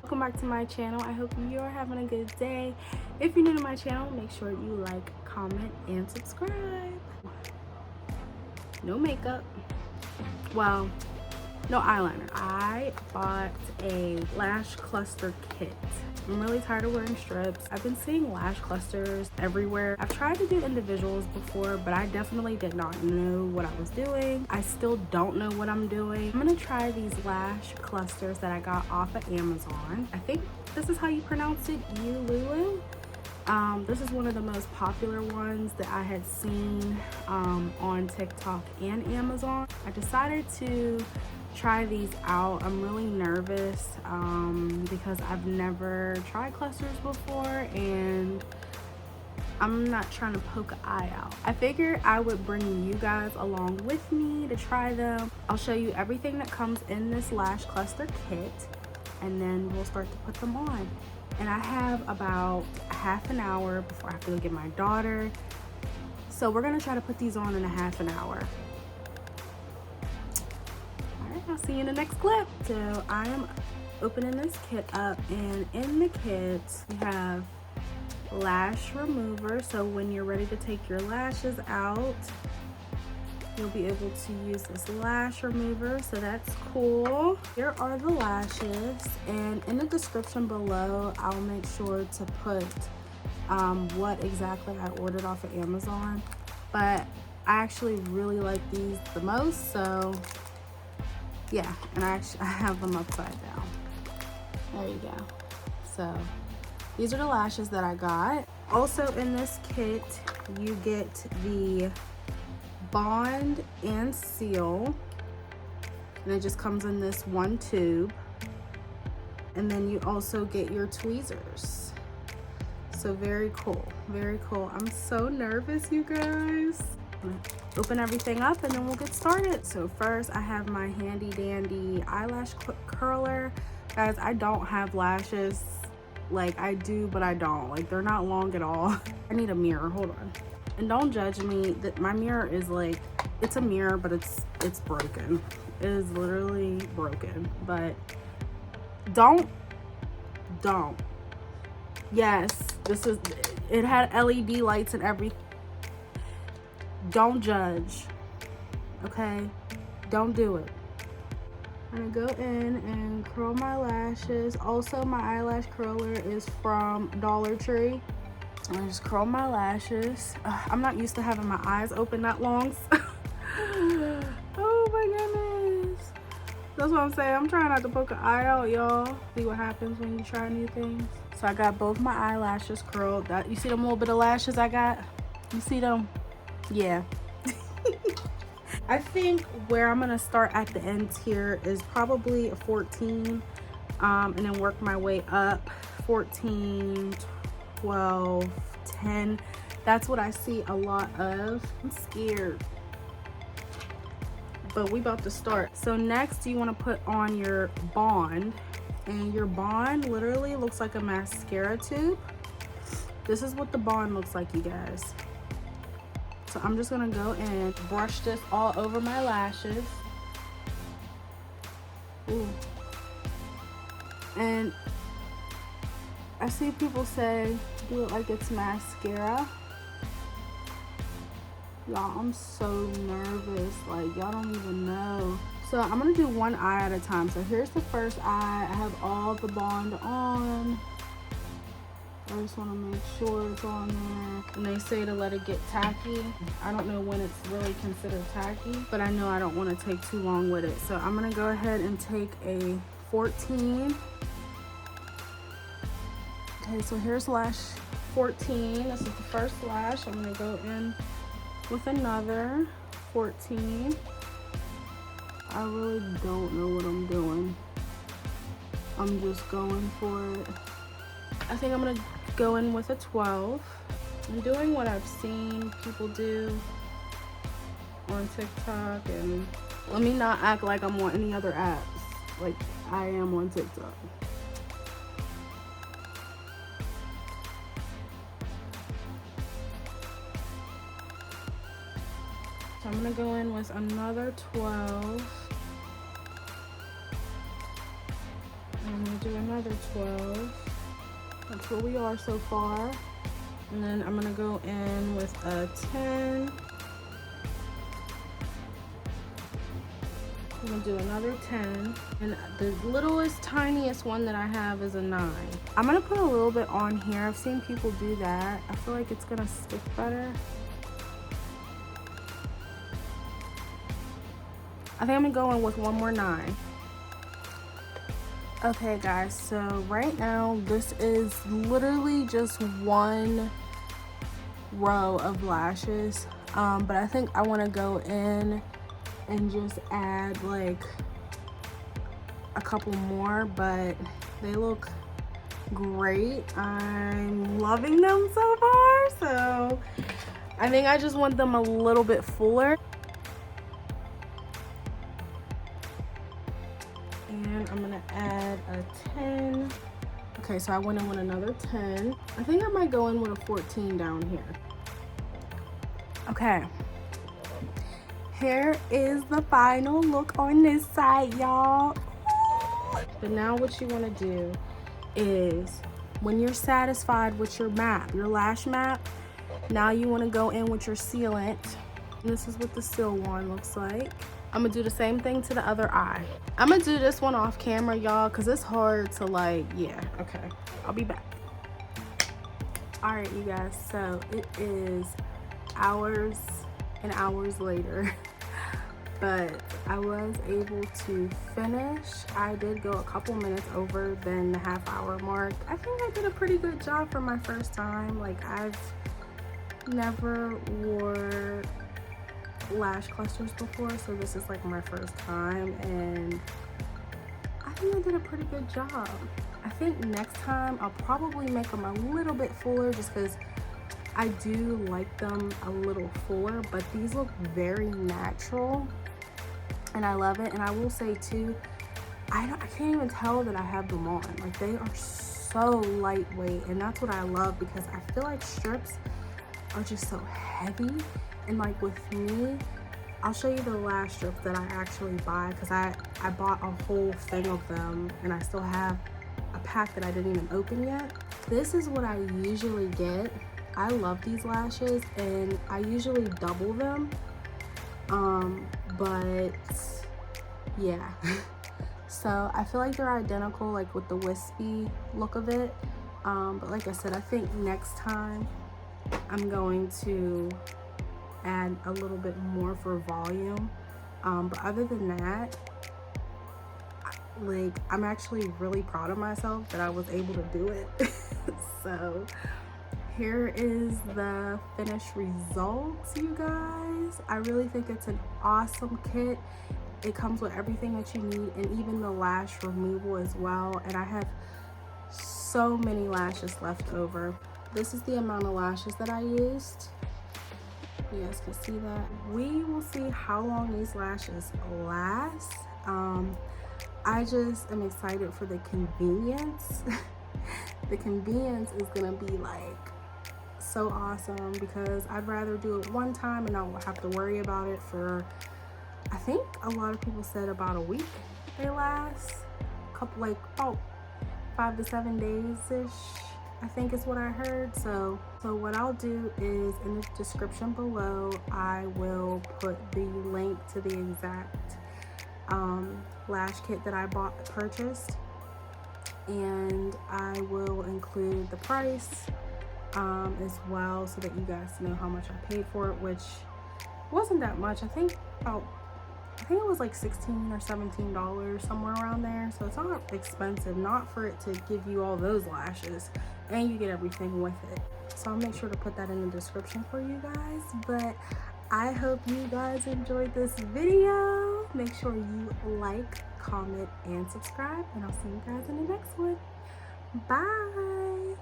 Welcome back to my channel. I hope you are having a good day. If you're new to my channel, make sure you like, comment, and subscribe. No makeup. Well, no eyeliner. I bought a lash cluster kit. I'm really tired of wearing strips. I've been seeing lash clusters everywhere. I've tried to do individuals before, but I definitely did not know what I was doing. I still don't know what I'm doing. I'm gonna try these lash clusters that I got off of Amazon. I think this is how you pronounce it, UILULU. This is one of the most popular ones that I had seen on TikTok and Amazon. I decided to try these out. I'm really nervous because I've never tried clusters before and I'm not trying to poke an eye out. I figured I would bring you guys along with me to try them. I'll show you everything that comes in this lash cluster kit and then we'll start to put them on. And I have about half an hour before I have to go get my daughter. So we're gonna try to put these on in a half an hour. I'll see you in the next clip. So I am opening this kit up, and in the kit we have Lash Remover. So when you're ready to take your lashes out, you'll be able to use this lash remover, so that's cool. Here are the lashes, and in the description below I'll make sure to put what exactly I ordered off of Amazon, but I actually really like these the most, so yeah. And I have them upside down. There you go. So these are the lashes that I got. Also in this kit you get the bond and seal, and it just comes in this one tube, and then you also get your tweezers. So very cool, very cool. I'm so nervous, you guys. Open everything up and then we'll get started. So first I have my handy dandy eyelash curler. Guys, I don't have lashes. Like I do, but I don't. Like they're not long at all. I need a mirror, hold on. And don't judge me, that my mirror is like, it's a mirror, but it's broken. It is literally broken, but don't. Yes, it had LED lights and everything. Don't judge, okay? Don't do it. I'm gonna go in and curl my lashes. Also, my eyelash curler is from Dollar Tree. I'm gonna just curl my lashes. I'm not used to having my eyes open that long. Oh my goodness. That's what I'm saying. I'm trying not to poke an eye out, y'all. See what happens when you try new things. So I got both my eyelashes curled. You see them little bit of lashes I got? You see them? Yeah. I think where I'm gonna start at the ends here is probably a 14 and then work my way up. 14, 12, 10. That's what I see a lot of. I'm scared, but we about to start. So next you want to put on your bond, and your bond literally looks like a mascara tube. This is what the bond looks like, you guys. So I'm just gonna go and brush this all over my lashes. Ooh. And I see people say do it like it's mascara. Y'all, I'm so nervous, like y'all don't even know. So I'm gonna do one eye at a time. So here's the first eye. I have all the bond on. I just want to make sure it's on there. And they say to let it get tacky. I don't know when it's really considered tacky, but I know I don't want to take too long with it. So I'm going to go ahead and take a 14. Okay, so here's lash 14. This is the first lash. I'm going to go in with another 14. I really don't know what I'm doing. I'm just going for it. I think I'm gonna go in with a 12. I'm doing what I've seen people do on TikTok, and let me not act like I'm on any other apps, like I am on TikTok. So I'm gonna go in with another 12. I'm gonna do another 12. That's where we are so far. And then I'm gonna go in with a 10. I'm gonna do another 10. And the littlest, tiniest one that I have is a 9. I'm gonna put a little bit on here. I've seen people do that. I feel like it's gonna stick better. I think I'm gonna go in with one more 9. Okay guys, so right now this is literally just one row of lashes, but I think I want to go in and just add like a couple more, but they look great. I'm loving them so far, so I think I just want them a little bit fuller. And I'm gonna add a 10. Okay, so I went in with another 10. I think I might go in with a 14 down here. Okay, here is the final look on this side, y'all. But now what you want to do is, when you're satisfied with your map, your lash map, now you want to go in with your sealant. This is what the seal wand looks like. I'm gonna do the same thing to the other eye. I'm gonna do this one off camera, y'all, because it's hard to like, yeah, okay. I'll be back. All right, you guys, so it is hours and hours later, but I was able to finish. I did go a couple minutes over than the half-hour mark. I think I did a pretty good job for my first time. Like, I've never wore lash clusters before, so this is like my first time, and I think I did a pretty good job. I think next time I'll probably make them a little bit fuller, just because I do like them a little fuller, but these look very natural and I love it. And I will say too, I can't even tell that I have them on. Like, they are so lightweight, and that's what I love, because I feel like strips are just so heavy. And like with me, I'll show you the lash strips that I actually buy, because I bought a whole thing of them, and I still have a pack that I didn't even open yet. This is what I usually get. I love these lashes, and I usually double them, but yeah. So I feel like they're identical, like with the wispy look of it, but like I said, I think next time I'm going to add a little bit more for volume, but other than that, like, I'm actually really proud of myself that I was able to do it. So here is the finished results, you guys. I really think it's an awesome kit. It comes with everything that you need, and even the lash removal as well. And I have so many lashes left over. This is the amount of lashes that I used. You guys can see that. We will see how long these lashes last. I just am excited for the convenience. The convenience is gonna be like so awesome, because I'd rather do it one time and not have to worry about it for, I think a lot of people said about a week they last. A couple, like about 5 to 7 days-ish, I think is what I heard. So what I'll do is, in the description below, I will put the link to the exact lash kit that I purchased, and I will include the price as well, so that you guys know how much I paid for it, which wasn't that much. I think it was like $16 or $17, somewhere around there. So it's not expensive, not for it to give you all those lashes, and you get everything with it. So I'll make sure to put that in the description for you guys. But I hope you guys enjoyed this video. Make sure you like, comment, and subscribe, and I'll see you guys in the next one. Bye.